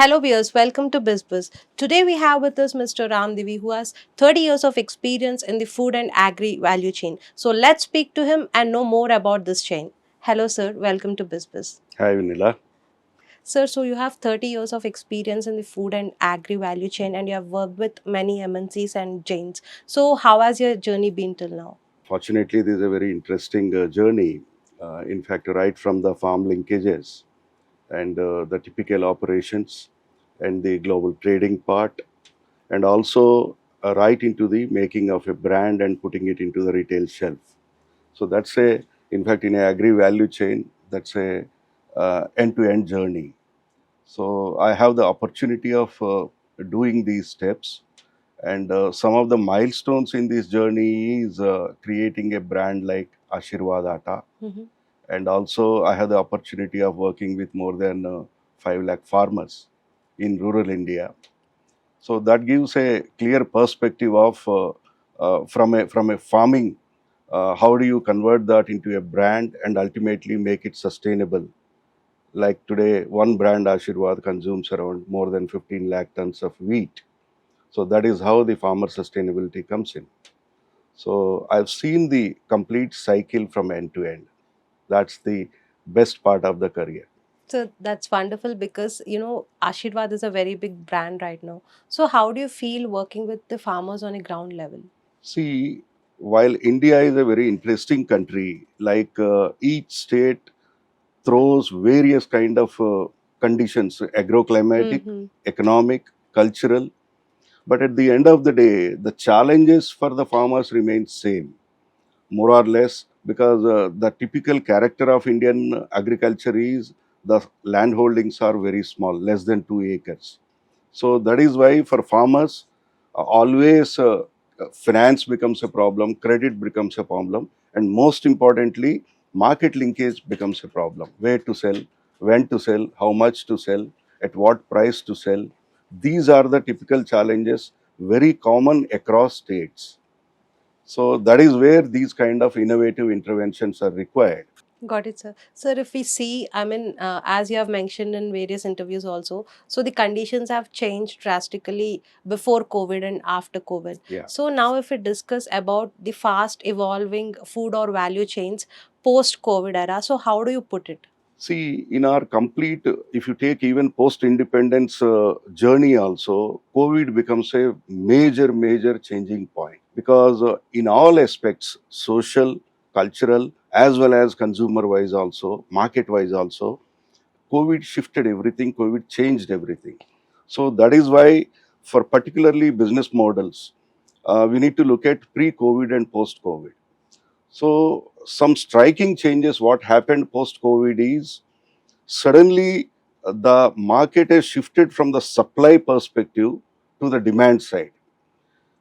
Hello viewers, welcome to Bizz. Today we have with us Mr. Ram Divi who has 30 years of experience in the food and agri value chain. So let's speak to him and know more about this chain. Hello sir, welcome to Bizz. Hi, Vanilla. Sir, so you have 30 years of experience in the food and agri value chain and you have worked with many MNCs and chains. So how has your journey been till now? Fortunately, this is a very interesting journey. In fact, right from the farm linkages and the typical operations and the global trading part, and also right into the making of a brand and putting it into the retail shelf. So that's in fact, in a agri value chain, that's a end-to-end journey. So I have the opportunity of doing these steps. And some of the milestones in this journey is creating a brand like Ashirwad Atta. Mhm. And also, I have the opportunity of working with more than 5 lakh farmers in rural India. So that gives a clear perspective of from a farming, how do you convert that into a brand and ultimately make it sustainable. Like today, one brand Ashirwad consumes around more than 15 lakh tons of wheat. So that is how the farmer sustainability comes in. So I've seen the complete cycle from end to end. That's the best part of the career. So that's wonderful because Ashirwad is a very big brand right now. So how do you feel working with the farmers on a ground level? See, while India is a very interesting country, like each state throws various kind of conditions, agroclimatic, Mm-hmm. economic, cultural. But at the end of the day, the challenges for the farmers remain same, more or less, because the typical character of Indian agriculture is the land holdings are very small, less than 2 acres. So that is why for farmers, always finance becomes a problem, credit becomes a problem, and most importantly, market linkage becomes a problem. Where to sell, when to sell, how much to sell, at what price to sell. These are the typical challenges, very common across states. So that is where these kind of innovative interventions are required. Got it, sir. Sir, if we see, as you have mentioned in various interviews also, so the conditions have changed drastically before COVID and after COVID. Yeah. So now if we discuss about the fast evolving food or value chains post COVID era, so how do you put it? See, in our complete, if you take even post-independence journey also, COVID becomes a major changing point because in all aspects, social, cultural, as well as consumer-wise also, market-wise also, COVID shifted everything, COVID changed everything. So that is why, for particularly business models, we need to look at pre-COVID and post-COVID. So some striking changes. What happened post-COVID is suddenly the market has shifted from the supply perspective to the demand side.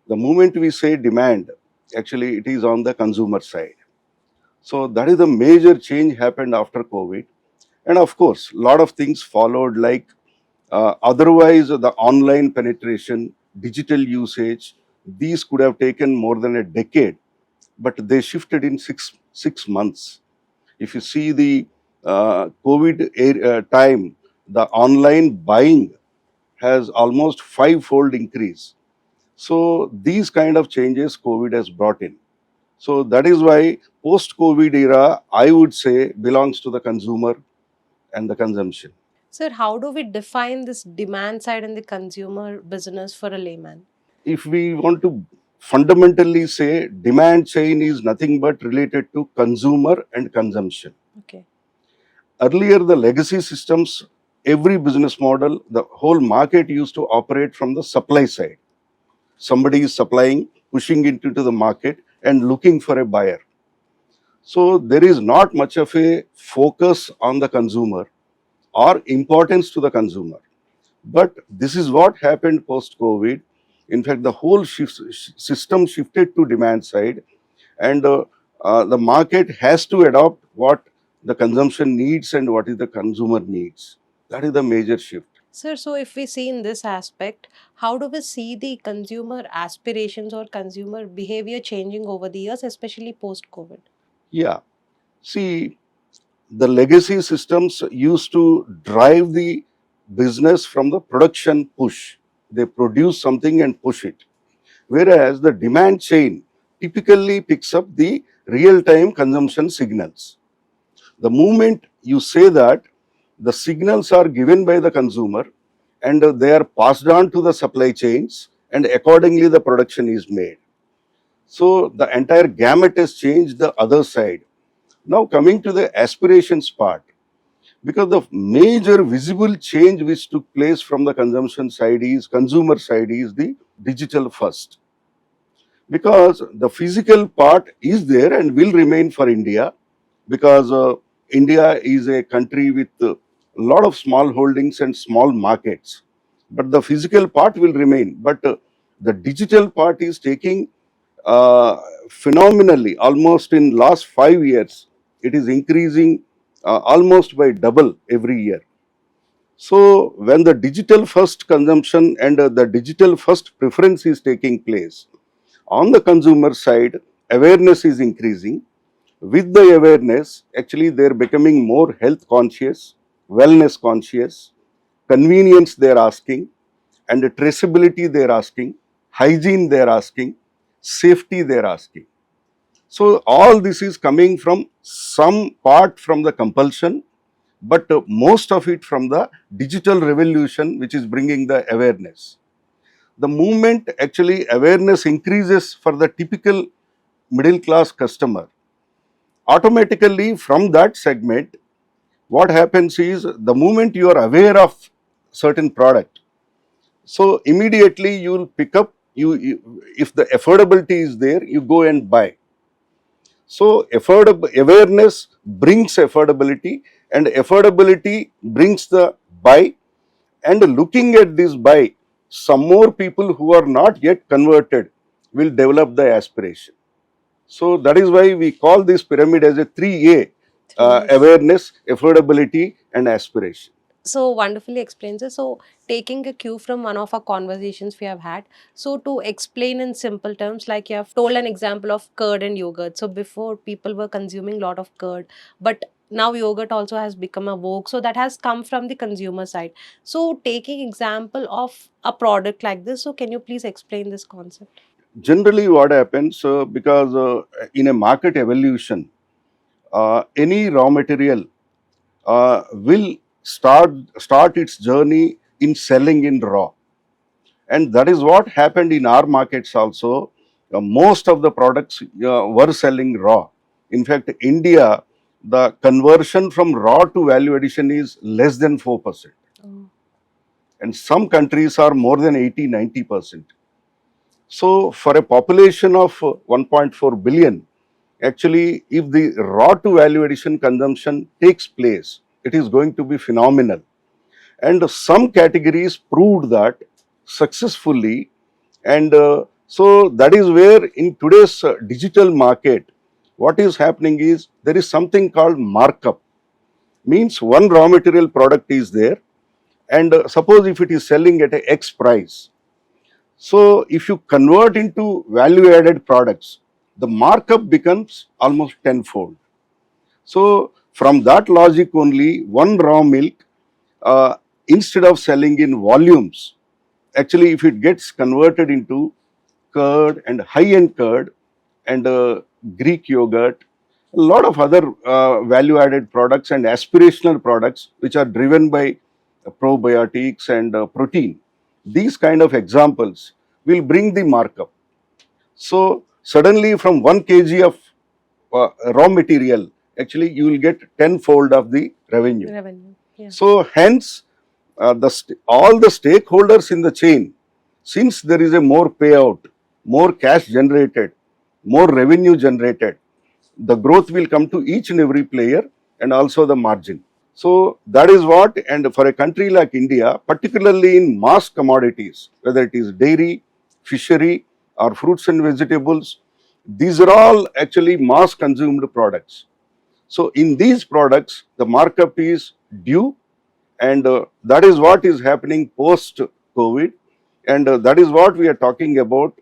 The moment we say demand, actually it is on the consumer side. So that is the major change happened after COVID. And of course, a lot of things followed, like otherwise the online penetration, digital usage, these could have taken more than a decade, but they shifted in six months. If you see the time, the online buying has almost five-fold increase. So these kind of changes COVID has brought in. So that is why post-COVID era, I would say, belongs to the consumer and the consumption. Sir, how do we define this demand side and the consumer business for a layman? If we want to fundamentally say, demand chain is nothing but related to consumer and consumption. Okay. Earlier, the legacy systems, every business model, the whole market used to operate from the supply side. Somebody is supplying, pushing it into the market and looking for a buyer. So there is not much of a focus on the consumer or importance to the consumer. But this is what happened post COVID. In fact, the whole system shifted to demand side, and the market has to adopt what the consumption needs and what is the consumer needs. That is the major shift. Sir, so if we see in this aspect, how do we see the consumer aspirations or consumer behavior changing over the years, especially post COVID? Yeah. See, the legacy systems used to drive the business from the production push. They produce something and push it. Whereas the demand chain typically picks up the real-time consumption signals. The moment you say that, the signals are given by the consumer and they are passed on to the supply chains, and accordingly the production is made. So the entire gamut has changed the other side. Now coming to the aspirations part, because the major visible change which took place from the consumer side is the digital first. Because the physical part is there and will remain for India, because India is a country with a lot of small holdings and small markets. But the physical part will remain. But the digital part is taking phenomenally, almost in last 5 years, it is increasing almost by double every year. So when the digital first consumption and the digital first preference is taking place, on the consumer side, awareness is increasing. With the awareness, actually they're becoming more health conscious, wellness conscious, convenience they're asking, and the traceability they're asking, hygiene they're asking, safety they're asking. So all this is coming from some part from the compulsion, but most of it from the digital revolution, which is bringing the awareness. The moment actually awareness increases for the typical middle class customer, automatically from that segment, what happens is the moment you are aware of certain product, so immediately you will pick up, if the affordability is there, you go and buy. So awareness brings affordability, and affordability brings the buy, and looking at this buy, some more people who are not yet converted will develop the aspiration. So that is why we call this pyramid as a 3A: Yes. awareness, affordability, and aspiration. So wonderfully explains it. So taking a cue from one of our conversations we have had, so to explain in simple terms, like you have told an example of curd and yogurt. So before, people were consuming a lot of curd, but now yogurt also has become a vogue, so that has come from the consumer side. So taking example of a product like this, so can you please explain this concept? Generally, what happens, because in a market evolution, any raw material will start its journey in selling in raw, and that is what happened in our markets also. Most of the products were selling raw. In fact, India, the conversion from raw to value addition is less than 4%, Oh. and some countries are more than 80-90%. So for a population of 1.4 billion, actually, if the raw to value addition consumption takes place, it is going to be phenomenal. And some categories proved that successfully. And so that is where in today's digital market, what is happening is there is something called markup. Means one raw material product is there, and suppose if it is selling at a X price, so if you convert into value added products, the markup becomes almost tenfold. So from that logic only, one raw milk, uh, instead of selling in volumes, actually if it gets converted into curd and high-end curd and Greek yogurt, a lot of other value-added products and aspirational products which are driven by probiotics and protein. These kind of examples will bring the markup. So suddenly from 1 kg of raw material, actually you will get tenfold of the revenue. Revenue. Yeah. So hence all the stakeholders in the chain, since there is a more payout, more cash generated, more revenue generated, the growth will come to each and every player, and also the margin. So that is what, and for a country like India, particularly in mass commodities, whether it is dairy, fishery, or fruits and vegetables, these are all actually mass consumed products. So in these products, the markup is due, and that is what is happening post COVID, and that is what we are talking about.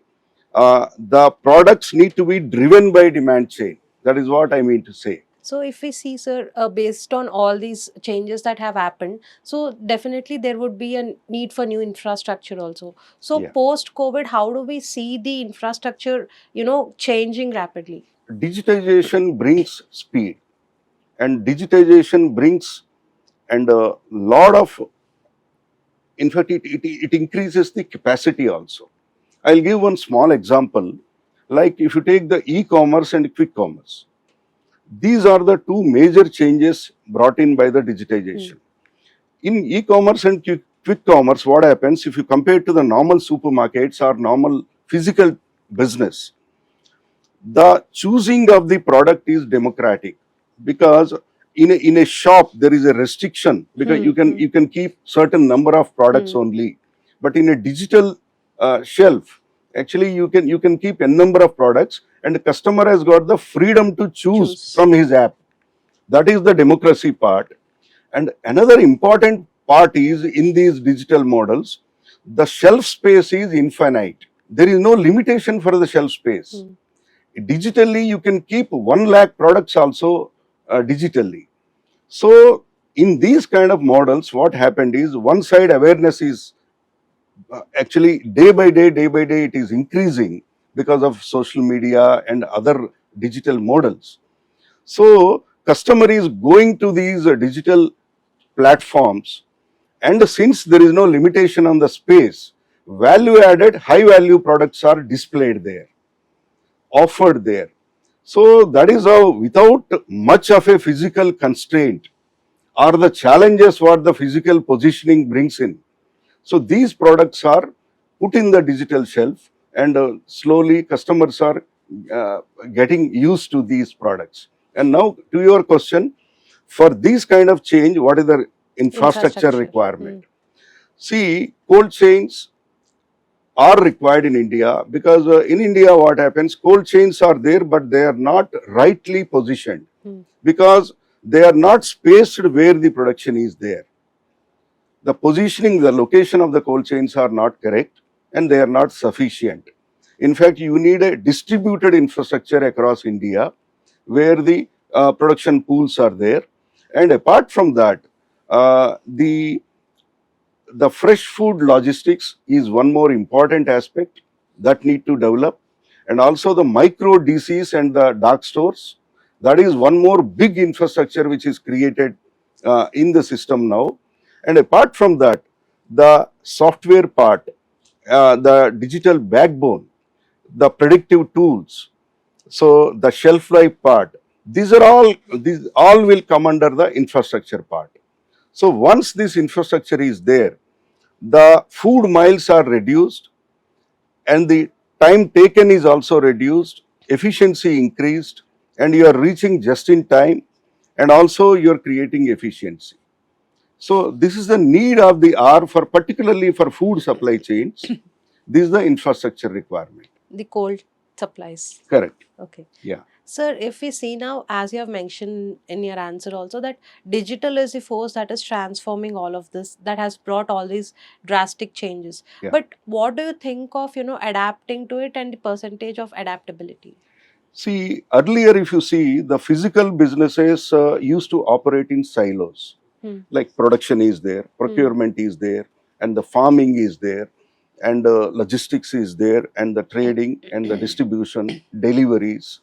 The products need to be driven by demand chain. That is what I mean to say. So if we see, sir, based on all these changes that have happened, so definitely there would be a need for new infrastructure also. So Yeah. post COVID, how do we see the infrastructure, changing rapidly? Digitization brings speed, and digitization brings and a lot of, in fact, it increases the capacity also. I'll give one small example. Like if you take the e-commerce and quick commerce, these are the two major changes brought in by the Hmm. digitization. In e-commerce and quick commerce, what happens if you compare to the normal supermarkets or normal physical business? The choosing of the product is democratic, because in a shop there is a restriction, because Hmm. Hmm. you can keep certain number of products Hmm. only, but in a digital shelf, actually you can keep a number of products, and the customer has got the freedom to choose Choose. from his app. That is the democracy part. And another important part is, in these digital models, the shelf space is infinite. There is no limitation for the shelf space. Hmm. Digitally you can keep 1 lakh products also digitally. So in these kind of models, what happened is, one side awareness is actually day by day it is increasing because of social media and other digital models. So customer is going to these digital platforms, and since there is no limitation on the space, value added high value products are displayed there, offered there. So that is how, without much of a physical constraint or the challenges what the physical positioning brings in. So these products are put in the digital shelf, and slowly customers are getting used to these products. And now to your question, for this kind of change, what is the infrastructure Infrastructure. requirement? Hmm. See, cold chains are required in India, because in India what happens, cold chains are there, but they are not rightly positioned, Hmm. because they are not spaced where the production is there. The positioning, the location of the cold chains are not correct, and they are not sufficient. In fact, you need a distributed infrastructure across India, where the production pools are there. And apart from that, the fresh food logistics is one more important aspect that need to develop, and also the micro DCs and the dark stores. That is one more big infrastructure which is created in the system now. And apart from that, the software part, the digital backbone, the predictive tools, so the shelf life part, these all will come under the infrastructure part. So once this infrastructure is there, the food miles are reduced, and the time taken is also reduced, efficiency increased, and you are reaching just in time, and also you are creating efficiency. So this is the need of the hour, for particularly for food supply chains. This is the infrastructure requirement. The cold supplies. Correct. Okay. Yeah. Sir, if we see now, as you have mentioned in your answer also, that digital is the force that is transforming all of this, that has brought all these drastic changes. Yeah. But what do you think of, adapting to it and the percentage of adaptability? See, earlier if you see, the physical businesses used to operate in silos. Hmm. Like production is there, Hmm. procurement is there, and the farming is there, and logistics is there, and the trading and the distribution, deliveries.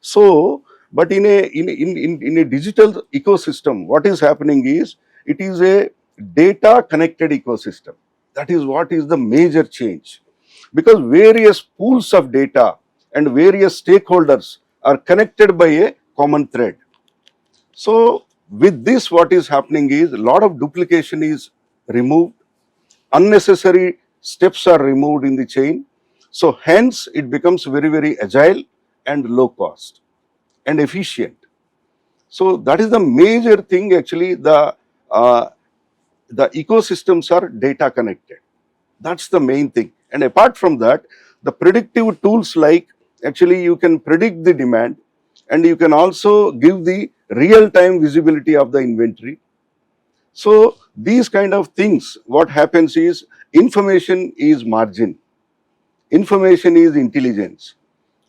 So, but in a digital ecosystem, what is happening is, it is a data connected ecosystem. That is what is the major change, because various pools of data and various stakeholders are connected by a common thread. So with this, what is happening is, a lot of duplication is removed, unnecessary steps are removed in the chain. So hence it becomes very agile and low cost and efficient. So that is the major thing. Actually, uh, the ecosystems are data connected. That's the main thing. And apart from that, the predictive tools, like actually you can predict the demand, and you can also give the real time visibility of the inventory. So these kind of things, what happens is, information is margin, information is intelligence.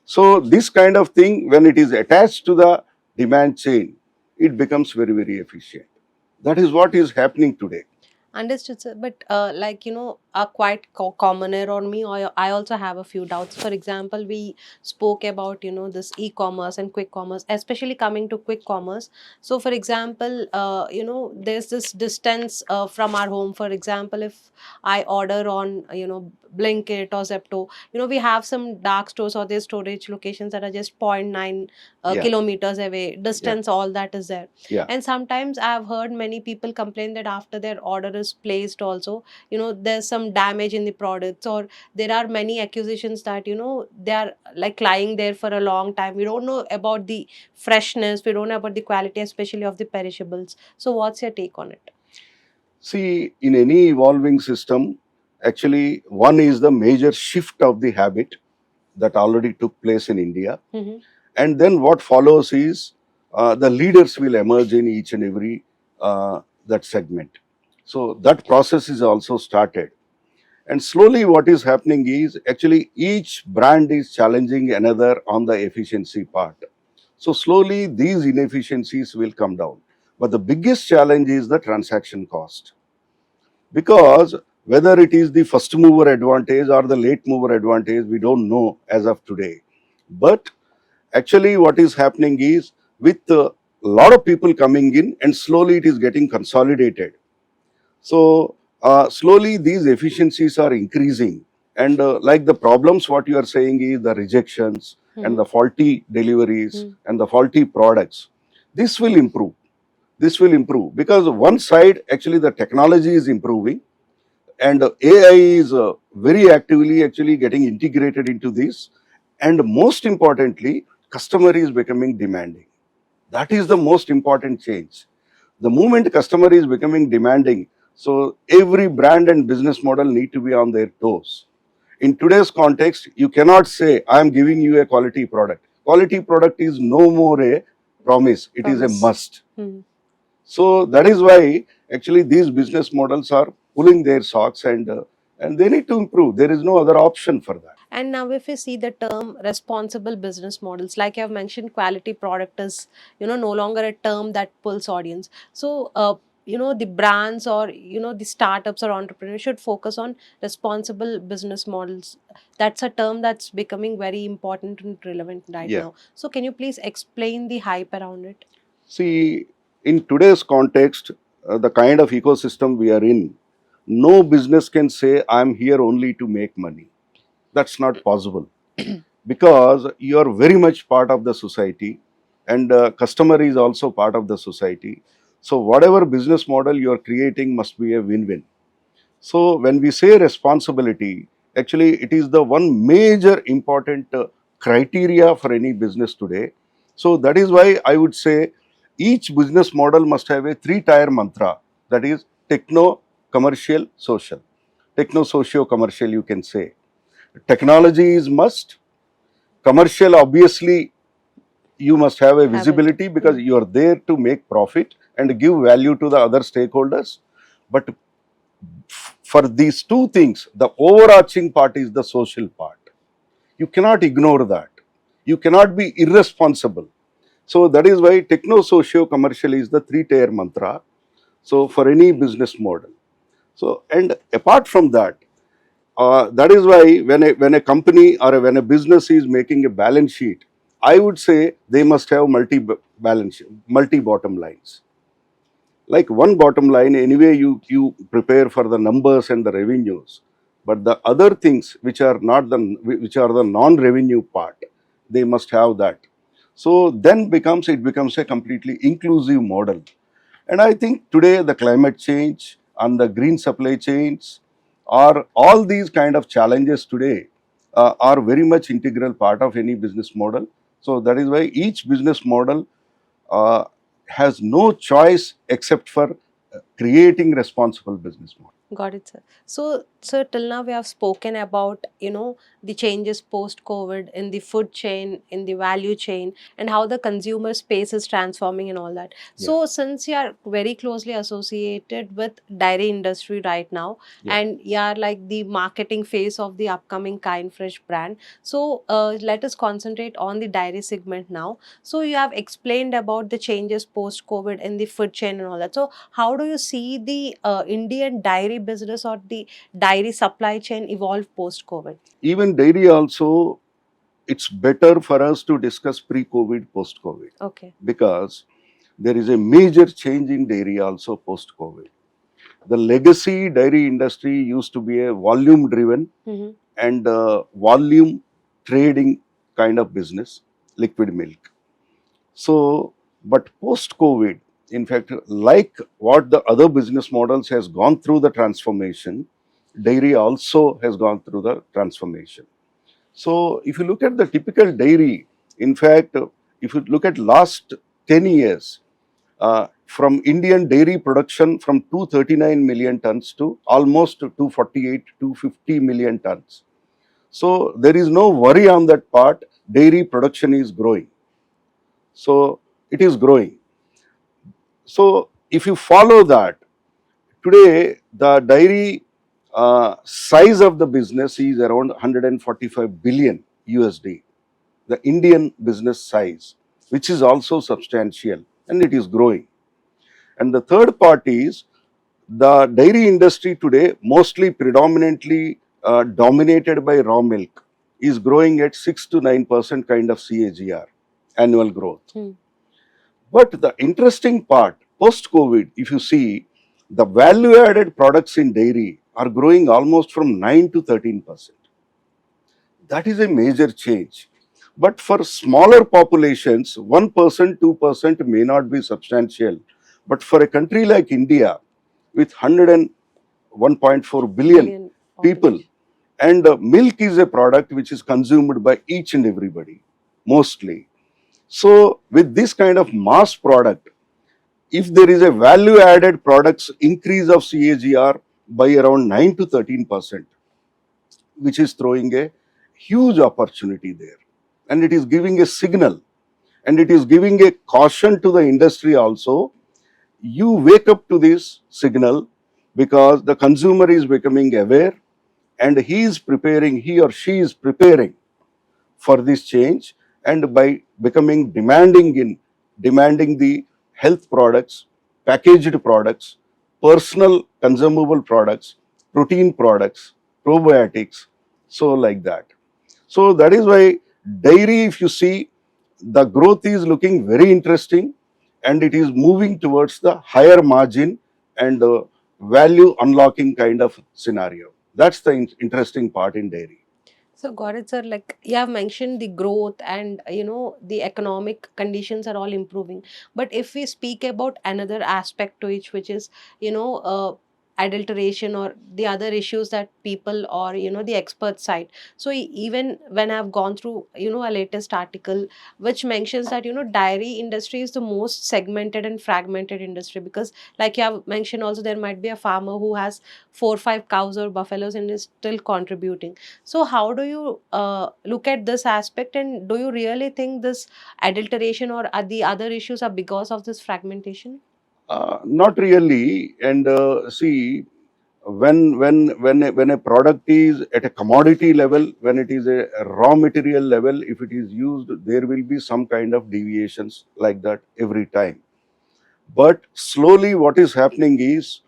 So this kind of thing, when it is attached to the demand chain, it becomes very, very efficient. That is what is happening today. Understood, sir. But like a quite commoner on me, or I also have a few doubts. For example, we spoke about this e-commerce and quick commerce, especially coming to quick commerce. So, for example, there's this distance from our home. For example, if I order on Blinkit or Zepto, we have some dark stores or their storage locations that are just zero point 0.9 Yeah, kilometers away. yeah, Distance, all that is there. yeah. And sometimes I've heard many people complain that after their order is placed also, there's some damage in the products, or there are many accusations that they are like lying there for a long time. We don't know about the freshness, we don't know about the quality, especially of the perishables. So what's your take on it? See, in any evolving system, actually, one is the major shift of the habit that already took place in India. Mm-hmm. And then what follows is the leaders will emerge in each and every that segment. So that process is also started. And slowly what is happening is actually each brand is challenging another on the efficiency part. So slowly these inefficiencies will come down. But the biggest challenge is the transaction cost. Because whether it is the first mover advantage or the late mover advantage, we don't know as of today. But actually what is happening is with a lot of people coming in and slowly it is getting consolidated. So slowly these efficiencies are increasing, and like the problems what you are saying is the rejections and Mm-hmm. the faulty deliveries Mm-hmm. and the faulty products. This will improve. This will improve because one side actually the technology is improving, and AI is very actively actually getting integrated into this, and most importantly customer is becoming demanding. That is the most important change. The moment customer is becoming demanding, so every brand and business model need to be on their toes. In today's context, you cannot say I am giving you a quality product. Quality product is no more a promise, it is a Promise. must. So that is why actually these business models are pulling their socks, and they need to improve. There is no other option for that. And now, if we see the term responsible business models, like I've mentioned, quality product is, no longer a term that pulls audience. So, the brands or, the startups or entrepreneurs should focus on responsible business models. That's a term that's becoming very important and relevant right Yeah. now. So, can you please explain the hype around it? See, in today's context, the kind of ecosystem we are in, no business can say I'm here only to make money. That's not possible because you are very much part of the society, and customer is also part of the society. So whatever business model you are creating must be a win-win. So when we say responsibility, actually it is the one major important criteria for any business today. So that is why I would say each business model must have a three-tier mantra, that is techno, commercial, social. Techno, socio, commercial, you can say. Technology is must. Commercial, obviously, you must have a Have it. visibility because you are there to make profit and give value to the other stakeholders. But for these two things, the overarching part is the social part. You cannot ignore that. You cannot be irresponsible. So that is why techno, socio, commercial is the three-tier mantra. So for any business model. So and apart from that, that is why when a company or when a business is making a balance sheet, I would say they must have multi bottom lines. Like one bottom line, anyway, you prepare for the numbers and the revenues, but the other things which are the non-revenue part, they must have that. So then it becomes a completely inclusive model. And I think today the climate change and the green supply chains are all these kind of challenges today are very much integral part of any business model. So that is why each business model uh, has no choice except for creating responsible business model. Got it, sir. So, sir, till now we have spoken about, the changes post-COVID in the food chain, in the value chain, and how the consumer space is transforming and all that. Yeah. So, since you are very closely associated with dairy industry right now, Yeah. and you are like the marketing phase of the upcoming Kinfresh brand, so let us concentrate on the dairy segment now. So, you have explained about the changes post-COVID in the food chain and all that. So, how do you see the Indian dairy business or the dairy supply chain evolve post COVID? Even dairy also, it's better for us to discuss pre-COVID, post-COVID, Okay. because there is a major change in dairy also post-COVID. The legacy dairy industry used to be a volume driven Mm-hmm. and volume trading kind of business, liquid milk. So, but post-COVID, in fact, like what the other business models has gone through the transformation, dairy also has gone through the transformation. So, if you look at the typical dairy, in fact, if you look at last 10 years, from Indian dairy production from 239 million tons to almost 248, 250 million tons. So, there is no worry on that part. Dairy production is growing. So, it is growing. So, if you follow that, today the dairy size of the business is around 145 billion USD, the Indian business size, which is also substantial and it is growing. And the third part is the dairy industry today, mostly predominantly dominated by raw milk, is growing at 6 to 9% kind of CAGR, annual growth. But the interesting part, post-COVID, if you see, the value-added products in dairy are growing almost from 9 to 13%. That is a major change. But for smaller populations, 1%, 2% may not be substantial. But for a country like India, with 101.4 billion people, and milk is a product which is consumed by each and everybody, mostly. So, with this kind of mass product, if there is a value added products increase of CAGR by around 9 to 13%, which is throwing a huge opportunity there. And it is giving a signal and it is giving a caution to the industry also. You wake up to this signal because the consumer is becoming aware and he or she is preparing for this change, and by becoming demanding the health products, packaged products, personal consumable products, protein products, probiotics, so like that. So that is why dairy, if you see, the growth is looking very interesting and it is moving towards the higher margin and value unlocking kind of scenario. That's the interesting part in dairy. So, got it, sir. Like you have mentioned, the growth and the economic conditions are all improving. But if we speak about another aspect to it, which is adulteration or the other issues that people or the expert side. So even when I've gone through a latest article which mentions that dairy industry is the most segmented and fragmented industry, because like you have mentioned also, there might be a farmer who has 4 or 5 cows or buffaloes and is still contributing. So, how do you look at this aspect, and do you really think this adulteration or the other issues are because of this fragmentation? Not really. And see, when a product is at a commodity level, when it is a raw material level, if it is used, there will be some kind of deviations like that every time. But slowly, what is happening is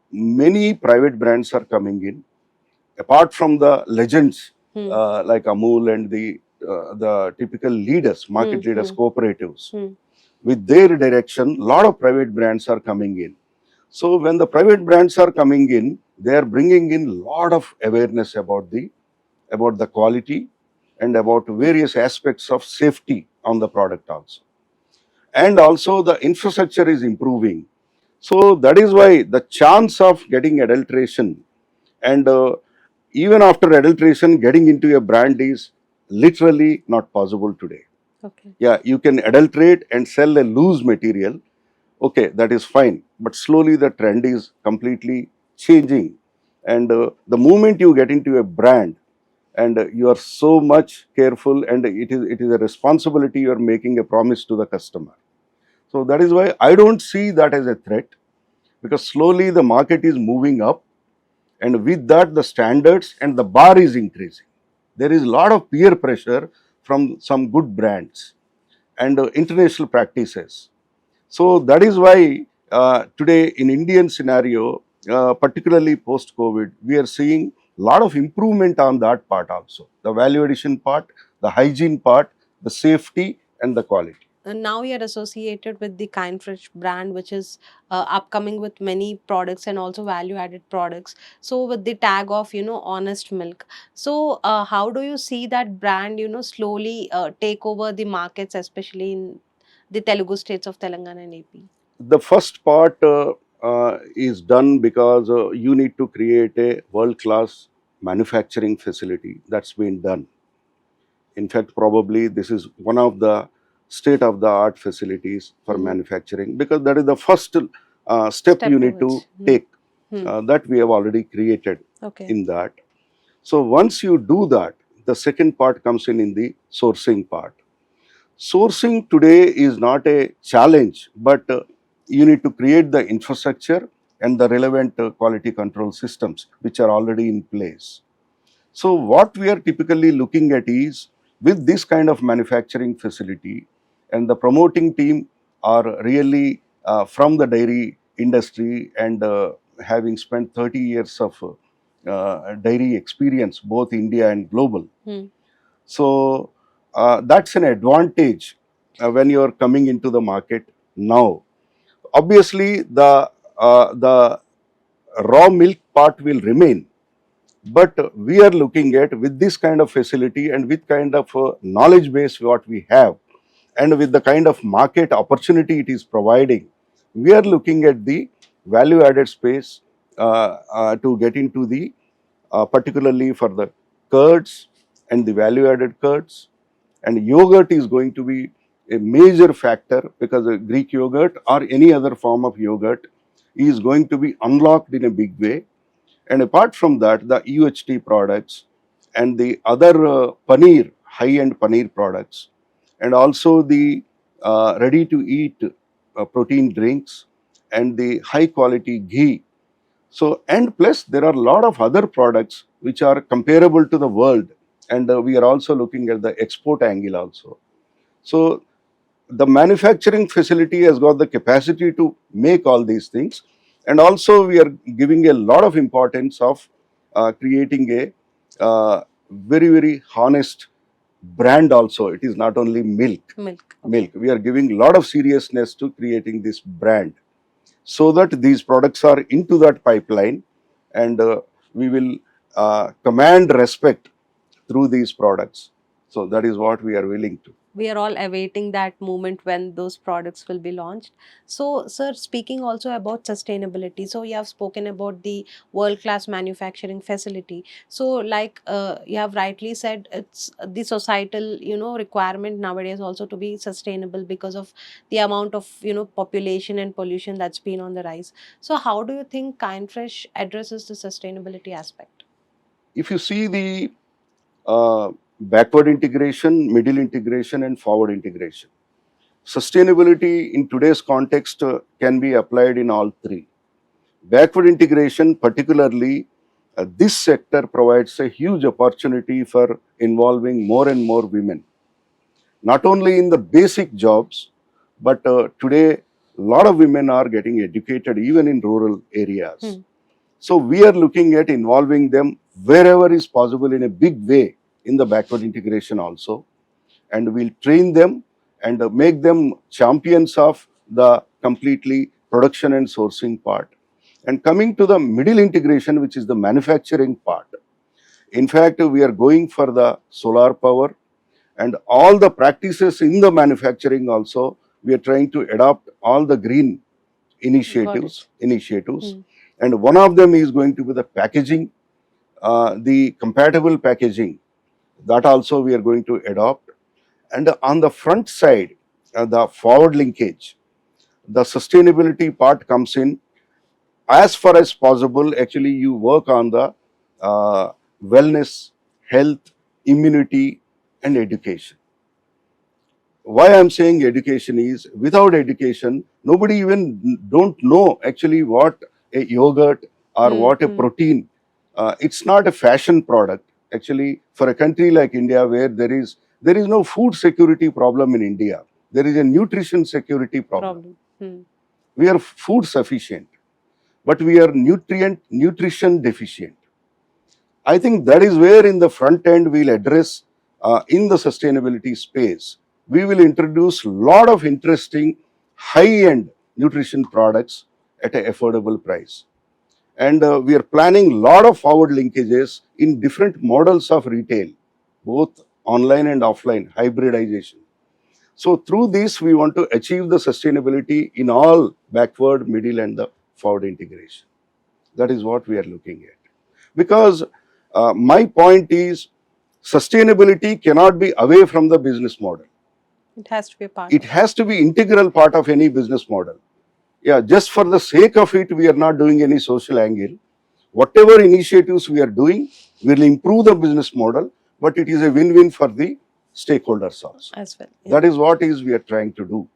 many private brands are coming in, apart from the legends like Amul and the typical leaders, market leaders, cooperatives. With their direction, lot of private brands are coming in. So when the private brands are coming in, they are bringing in lot of awareness about the quality and about various aspects of safety on the product also. And also the infrastructure is improving. So that is why the chance of getting adulteration and even after adulteration, getting into a brand is literally not possible today. Okay. Yeah, you can adulterate and sell a loose material. Okay, that is fine, but slowly the trend is completely changing. And the moment you get into a brand, and you are so much careful, and it is a responsibility, you are making a promise to the customer. So that is why I don't see that as a threat, because slowly the market is moving up, and with that the standards and the bar is increasing. There is a lot of peer pressure from some good brands and international practices. So that is why today in Indian scenario, particularly post COVID, we are seeing a lot of improvement on that part also. The value addition part, the hygiene part, the safety and the quality. And now we are associated with the Kinfresh brand, which is upcoming with many products and also value added products. So with the tag of honest milk. So how do you see that brand slowly take over the markets, especially in the Telugu states of Telangana and AP? The first part is done because you need to create a world class manufacturing facility. That's been done. In fact, probably this is one of the state of the art facilities for manufacturing, because that is the first step Step you need to towards. take. Hmm. That we have already created Okay. in that. So once you do that, the second part comes in the sourcing part. Sourcing today is not a challenge, but you need to create the infrastructure and the relevant quality control systems which are already in place. So what we are typically looking at is, with this kind of manufacturing facility, and the promoting team are really from the dairy industry, and having spent 30 years of dairy experience, both India and global. So that's an advantage when you are coming into the market now. Obviously, the raw milk part will remain, but we are looking at, with this kind of facility and with kind of knowledge base what we have, and with the kind of market opportunity it is providing, we are looking at the value added space to get into the particularly for the curds and the value added curds. And yogurt is going to be a major factor, because a Greek yogurt or any other form of yogurt is going to be unlocked in a big way. And apart from that, the UHT products and the other paneer, high-end paneer products, and also the ready-to-eat protein drinks and the high-quality ghee. So, and plus there are a lot of other products which are comparable to the world, and we are also looking at the export angle also. So, the manufacturing facility has got the capacity to make all these things, and also we are giving a lot of importance of creating a very honest brand also. It is not only milk. Okay. We are giving a lot of seriousness to creating this brand, so that these products are into that pipeline, and we will command respect through these products. So that is what we are willing to. We are all awaiting that moment when those products will be launched. So, sir, speaking also about sustainability, so you have spoken about the world class manufacturing facility. So, like you have rightly said, it's the societal requirement nowadays also to be sustainable because of the amount of population and pollution that's been on the rise. So how do you think Kinefresh addresses the sustainability aspect? If you see the backward integration, middle integration, and forward integration, sustainability in today's context can be applied in all three. Backward integration, particularly, this sector provides a huge opportunity for involving more and more women, not only in the basic jobs, but today a lot of women are getting educated even in rural areas. So we are looking at involving them wherever is possible in a big way in the backward integration also, and we'll train them and make them champions of the completely production and sourcing part. And coming to the middle integration, which is the manufacturing part, in fact, we are going for the solar power, and all the practices in the manufacturing also, we are trying to adopt all the green initiatives. And one of them is going to be the packaging, the compatible packaging, that also we are going to adopt. And on the front side, the forward linkage, the sustainability part comes in. As far as possible, actually, you work on the wellness, health, immunity, and education. Why I'm saying education is, without education, nobody even don't know actually what a yogurt or what a protein. It's not a fashion product. Actually, for a country like India, where there is no food security problem in India, there is a nutrition security problem. We are food sufficient, but we are nutrition deficient. I think that is where in the front end we'll address in the sustainability space. We will introduce a lot of interesting high-end nutrition products at an affordable price. And we are planning a lot of forward linkages in different models of retail, both online and offline, hybridization. So through this, we want to achieve the sustainability in all backward, middle, and the forward integration. That is what we are looking at. Because my point is, sustainability cannot be away from the business model. It has to be a part. It has to be integral part of any business model. Yeah, just for the sake of it, we are not doing any social angle. Whatever initiatives we are doing will improve the business model, but it is a win-win for the stakeholders also. As well. Yeah. That is what we are trying to do.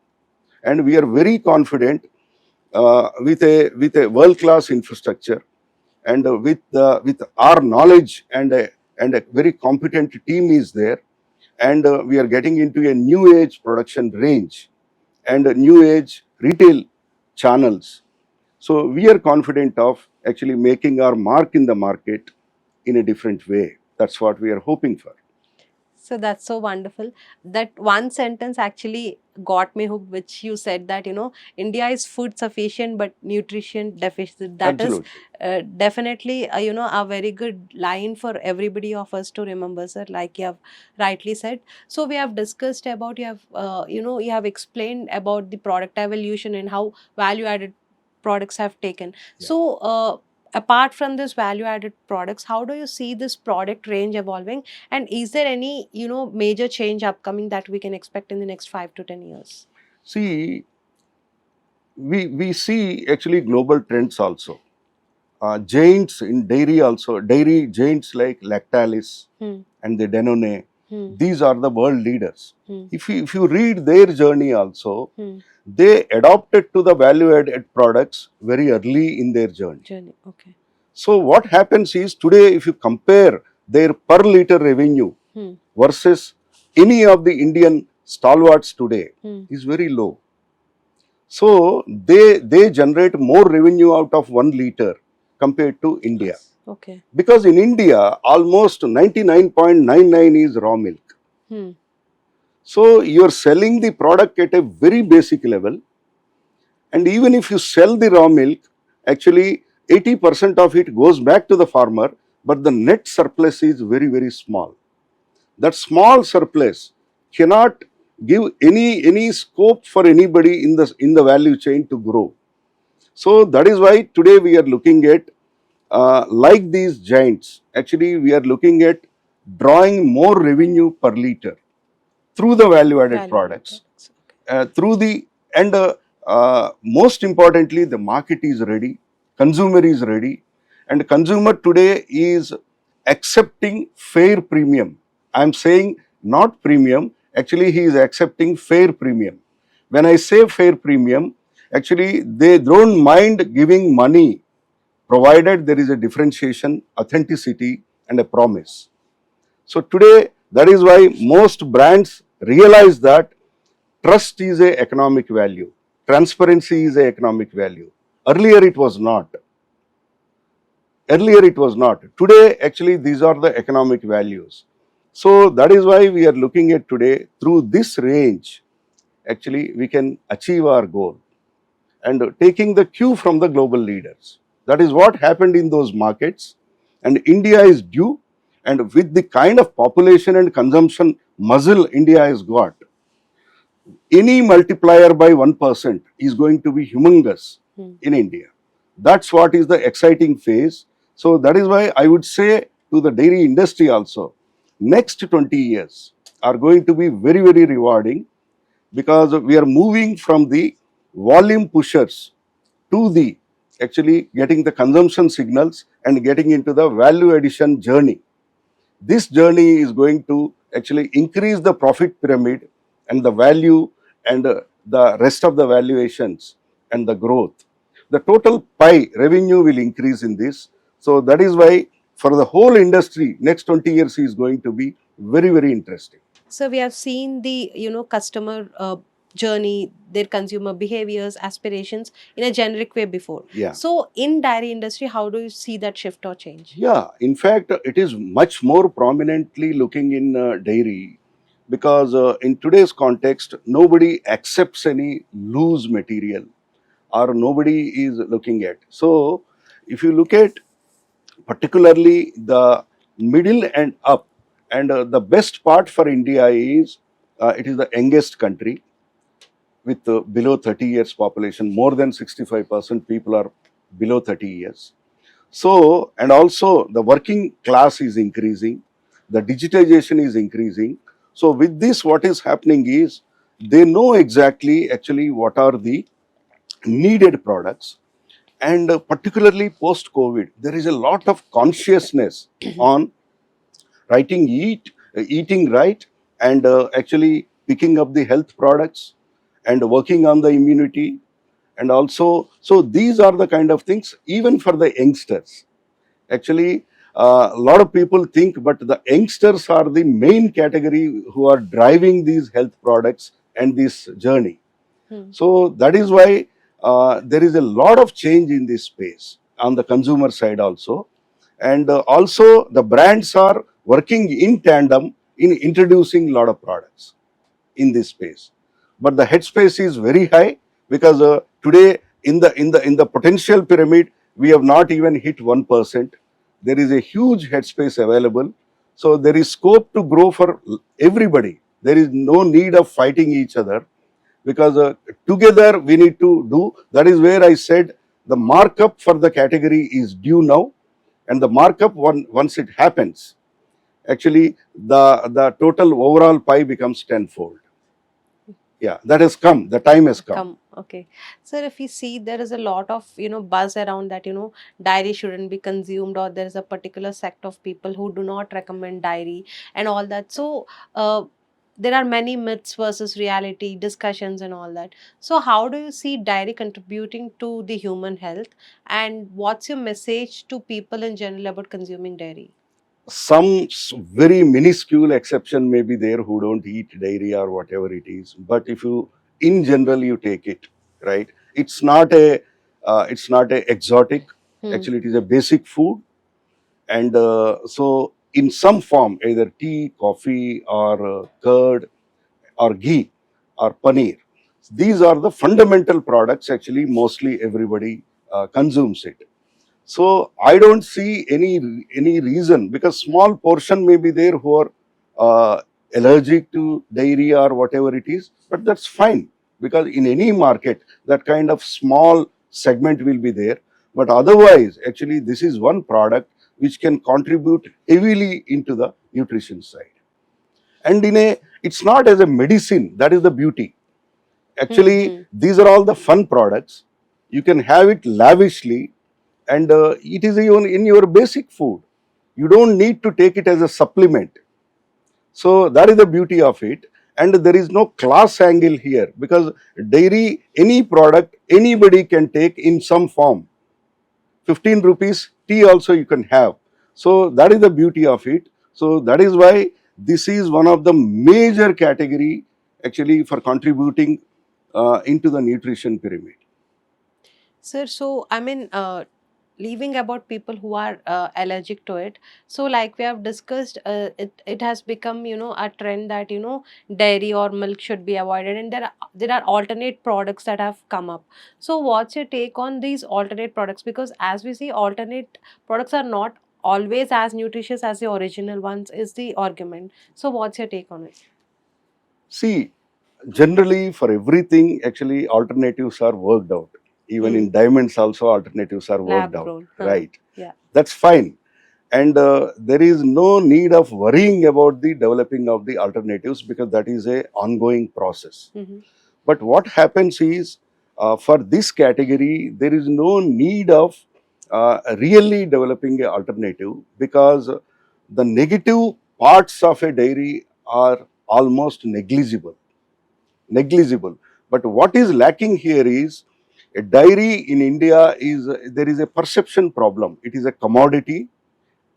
And we are very confident with a world-class infrastructure, and with our knowledge, and a very competent team is there, and we are getting into a new age production range and a new age retail channels. So we are confident of actually making our mark in the market in a different way. That's what we are hoping for. So that's so wonderful. That one sentence actually got me hooked, which you said that, India is food sufficient but nutrition deficient. That Absolutely. is definitely, a very good line for everybody of us to remember, sir, like you have rightly said. So we have discussed about, you have explained about the product evolution and how value added products have taken. Yeah. So, apart from this value added products, how do you see this product range evolving, and is there any major change upcoming that we can expect in the next 5 to 10 years? See, we see actually global trends also. Giants in dairy also, dairy giants like Lactalis and the Danone, these are the world leaders. If you read their journey also, they adopted to the value-added products very early in their journey. Okay. So what happens is, today if you compare their per liter revenue versus any of the Indian stalwarts today, is very low. So they generate more revenue out of 1 liter compared to India. Okay. Because in India, almost 99.99 is raw milk. So you are selling the product at a very basic level, and even if you sell the raw milk, actually 80% of it goes back to the farmer, but the net surplus is very, very small. That small surplus cannot give any scope for anybody in the value chain to grow. So that is why today we are looking at like these giants. Actually, we are looking at drawing more revenue per liter through the value-added products. Through the most importantly, the market is ready, consumer is ready, and consumer today is accepting fair premium. I am saying not premium, actually he is accepting fair premium. When I say fair premium, actually they don't mind giving money, provided there is a differentiation, authenticity, and a promise. So today, that is why most brands realize that trust is an economic value, transparency is an economic value. Earlier it was not. Today, actually, these are the economic values. So that is why we are looking at today, through this range, actually we can achieve our goal, and taking the cue from the global leaders. That is what happened in those markets, and India is due, and with the kind of population and consumption muscle India has got, any multiplier by 1% is going to be humongous in India. That's what is the exciting phase. So that is why I would say to the dairy industry also, next 20 years are going to be very, very rewarding, because we are moving from the volume pushers to the actually getting the consumption signals and getting into the value addition journey. This journey is going to actually increase the profit pyramid and the value and the rest of the valuations and the growth. The total pie revenue will increase in this. So that is why for the whole industry, next 20 years is going to be very, very interesting. So we have seen the customer journey, their consumer behaviors, aspirations in a generic way before. Yeah. So in dairy industry, how do you see that shift or change? Yeah, in fact, it is much more prominently looking in dairy because in today's context, nobody accepts any loose material or nobody is looking at. So, if you look at particularly the middle and up, and the best part for India is it is the youngest country with below 30 years population, more than 65% people are below 30 years. So, and also the working class is increasing, the digitization is increasing. So, with this, what is happening is they know exactly actually what are the needed products, and particularly post COVID, there is a lot of consciousness on eating right, and actually picking up the health products and working on the immunity, and also so these are the kind of things even for the youngsters. Actually, a lot of people think, but the youngsters are the main category who are driving these health products and this journey. So that is why there is a lot of change in this space on the consumer side also. And also the brands are working in tandem in introducing a lot of products in this space. But the headspace is very high because today in the potential pyramid, we have not even hit 1%. There is a huge headspace available. So there is scope to grow for everybody. There is no need of fighting each other because together we need to do. That is where I said the markup for the category is due now, and the markup once it happens, actually the total overall pie becomes tenfold. Yeah, that has come. The time has come. Okay. Sir, if you see there is a lot of, buzz around that, dairy shouldn't be consumed, or there is a particular sect of people who do not recommend dairy and all that. So, there are many myths versus reality discussions and all that. So, how do you see dairy contributing to the human health, and what's your message to people in general about consuming dairy? Some very minuscule exception may be there who don't eat dairy or whatever it is, but if you in general you take it right, it's not a exotic. Actually, it is a basic food, and so in some form, either tea, coffee, or curd, or ghee, or paneer, these are the fundamental products. Actually, mostly everybody consumes it. So I don't see any reason, because small portion may be there who are allergic to dairy or whatever it is, but that's fine, because in any market that kind of small segment will be there. But otherwise, actually, this is one product which can contribute heavily into the nutrition side. And it's not as a medicine. That is the beauty. Actually, these are all the fun products. You can have it lavishly, and it is even in your basic food. You don't need to take it as a supplement. So that is the beauty of it. And there is no class angle here, because dairy, any product, anybody can take in some form. 15 rupees tea also you can have. So that is the beauty of it. So that is why this is one of the major category actually for contributing into the nutrition pyramid. Sir, so I mean, leaving about people who are allergic to it, so like we have discussed, it has become a trend that dairy or milk should be avoided, and there are alternate products that have come up. So what's your take on these alternate products? Because as we see, alternate products are not always as nutritious as the original ones, is the argument. So what's your take on it? See, generally for everything, actually alternatives are worked out. Even in diamonds also alternatives are worked Lab out, grown. right? Yeah. That's fine. And there is no need of worrying about the developing of the alternatives, because that is a ongoing process. But what happens is, For this category, there is no need of really developing an alternative, because the negative parts of a dairy are almost negligible. But what is lacking here is, a dairy in India is, there is a perception problem. It is a commodity.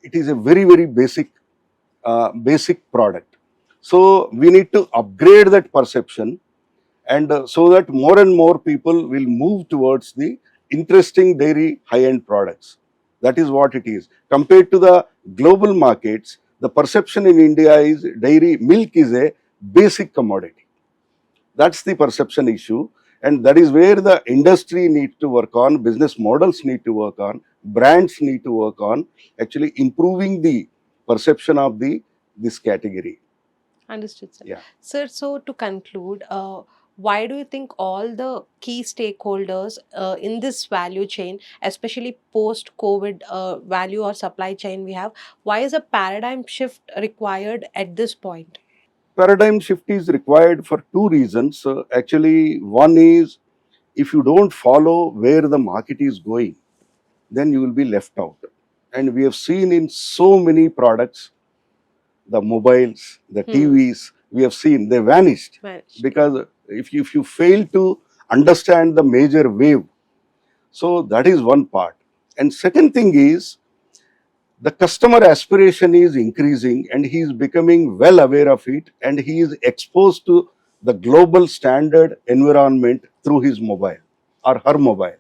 It is a very basic product. So we need to upgrade that perception, and so that more and more people will move towards the interesting dairy high-end products. That is what it is. Compared to the global markets, the perception in India is dairy milk is a basic commodity. That's the perception issue, and that is where the industry needs to work on, business models need to work on, brands need to work on, actually improving the perception of this category. Understood, sir. Yeah. Sir, so to conclude, why do you think all the key stakeholders in this value chain, especially post-COVID value or supply chain we have, why is a paradigm shift required at this point? Paradigm shift is required for two reasons. Actually, one is, if you don't follow where the market is going, then you will be left out. And we have seen in so many products, the mobiles, the TVs, we have seen they vanished, Managed. because if you fail to understand the major wave, so that is one part. And second thing is, the customer aspiration is increasing, and he is becoming well aware of it, and he is exposed to the global standard environment through his mobile or her mobile.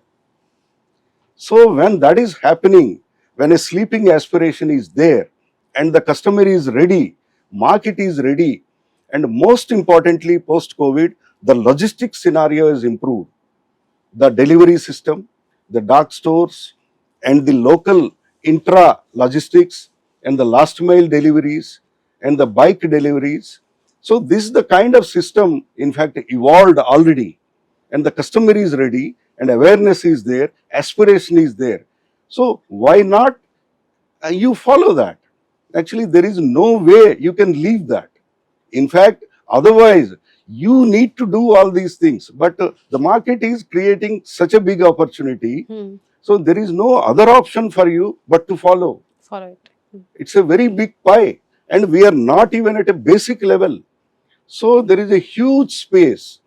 So when that is happening, when a sleeping aspiration is there and the customer is ready, market is ready, and most importantly, post-COVID, the logistics scenario is improved. The delivery system, the dark stores, and the local intra logistics, and the last mile deliveries, and the bike deliveries. So this is the kind of system, in fact, evolved already, and the customer is ready, and awareness is there, aspiration is there. So why not you follow that? Actually, there is no way you can leave that. In fact, otherwise, you need to do all these things. But the market is creating such a big opportunity. So there is no other option for you but to follow. Follow it. It's a very big pie, and we are not even at a basic level. So there is a huge space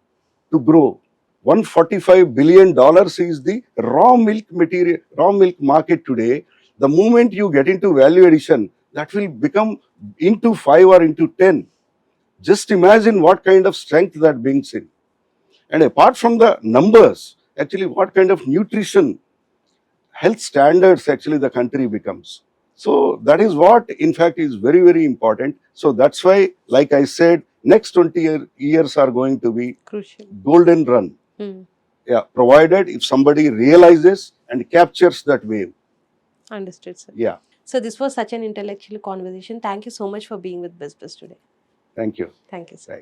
to grow. $145 billion is the raw milk material, raw milk market today. The moment you get into value addition, that will become into 5 or into 10. Just imagine what kind of strength that brings in. And apart from the numbers, actually what kind of nutrition, health standards actually the country becomes. So that is what in fact is very important. So that's why, like I said, next 20 years are going to be Crucial. golden run. Yeah, provided if somebody realizes and captures that wave. Understood, sir. Yeah. So this was such an intellectual conversation. Thank you so much for being with Bizz today. Thank you. Thank you, sir. Right.